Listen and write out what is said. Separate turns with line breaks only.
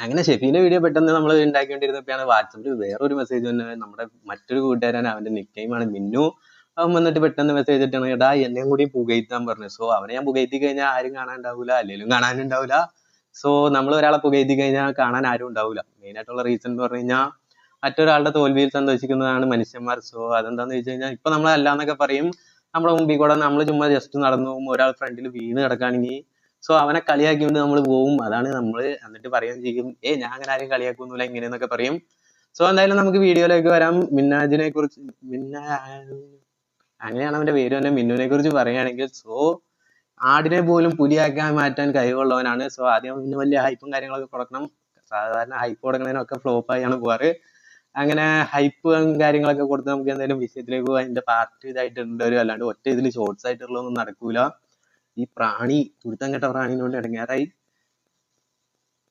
അങ്ങനെ ഷെഫീന്റെ വീഡിയോ പെട്ടെന്ന് നമ്മൾ ഉണ്ടാക്കിക്കൊണ്ടിരുന്നപ്പോഴാണ് വാട്സപ്പിൽ വേറൊരു മെസ്സേജ് തന്നെ. നമ്മുടെ മറ്റൊരു കൂട്ടുകാരൻ, അവന്റെ നിക് നെയിമാണ് മിന്നു. അവൻ വന്നിട്ട് പെട്ടെന്ന് മെസ്സേജ് ഇട്ടാണ്, എടാ എന്നെയും കൂടി പുകഴ്ത്താൻ പറഞ്ഞു. സോ അവനെ ഞാൻ പുകഴ്ത്തി കഴിഞ്ഞാൽ ആരും കാണാനുണ്ടാവൂല, അല്ലെങ്കിലും കാണാനുണ്ടാവൂല. സോ നമ്മൾ ഒരാളെ പുകഴ്ത്തി കഴിഞ്ഞാൽ കാണാൻ ആരും ഉണ്ടാവൂല. മെയിൻ ആയിട്ടുള്ള റീസൺ എന്ന് പറഞ്ഞു കഴിഞ്ഞാൽ മറ്റൊരാളുടെ തോൽവിയിൽ സന്തോഷിക്കുന്നതാണ് മനുഷ്യന്മാർ. സോ അതെന്താന്ന് വെച്ച് കഴിഞ്ഞാൽ ഇപ്പൊ നമ്മൾ അല്ലാന്നൊക്കെ പറയും, നമ്മുടെ മുമ്പിൽ കൂടെ നമ്മൾ ചുമ്മാ ജസ്റ്റ് നടന്നു പോകും, ഒരാൾ ഫ്രണ്ടിൽ വീണ് കിടക്കുകയാണെങ്കിൽ സോ അവനെ കളിയാക്കിക്കൊണ്ട് നമ്മൾ പോവും. അതാണ് നമ്മൾ. എന്നിട്ട് പറയുകയും ചെയ്യും, ഞാൻ അങ്ങനെ ആരും കളിയാക്കൊന്നുമില്ല ഇങ്ങനെയെന്നൊക്കെ പറയും. സോ എന്തായാലും നമുക്ക് വീഡിയോയിലേക്ക് വരാം. മിന്നാജിനെ കുറിച്ച്, അങ്ങനെയാണ് അവന്റെ പേര് തന്നെ. മിന്നുവിനെ കുറിച്ച് പറയുകയാണെങ്കിൽ, സോ ആടിനെ പോലും പുലിയാക്കാൻ മാറ്റാൻ കഴിവുള്ളവനാണ്. സോ ആദ്യം പിന്നെ വലിയ ഹൈപ്പും കാര്യങ്ങളൊക്കെ കൊടുക്കണം. സാധാരണ ഹൈപ്പ് കൊടുക്കണതിനൊക്കെ ഫ്ലോപ്പായാണ് പോവാറ്. അങ്ങനെ ഹൈപ്പും കാര്യങ്ങളൊക്കെ കൊടുത്ത് നമുക്ക് എന്തായാലും വിഷയത്തിലേക്ക് പോകാം. അതിന്റെ പാർട്ട് ഇതായിട്ട് ഉണ്ടാവും, അല്ലാണ്ട് ഒറ്റ ഇതിൽ ഷോർട്സ് ആയിട്ടുള്ളതൊന്നും നടക്കൂല. ഈ പ്രാണി, തുരുത്തം കെട്ട പ്രാണിനോട് ഇടങ്ങേറായി.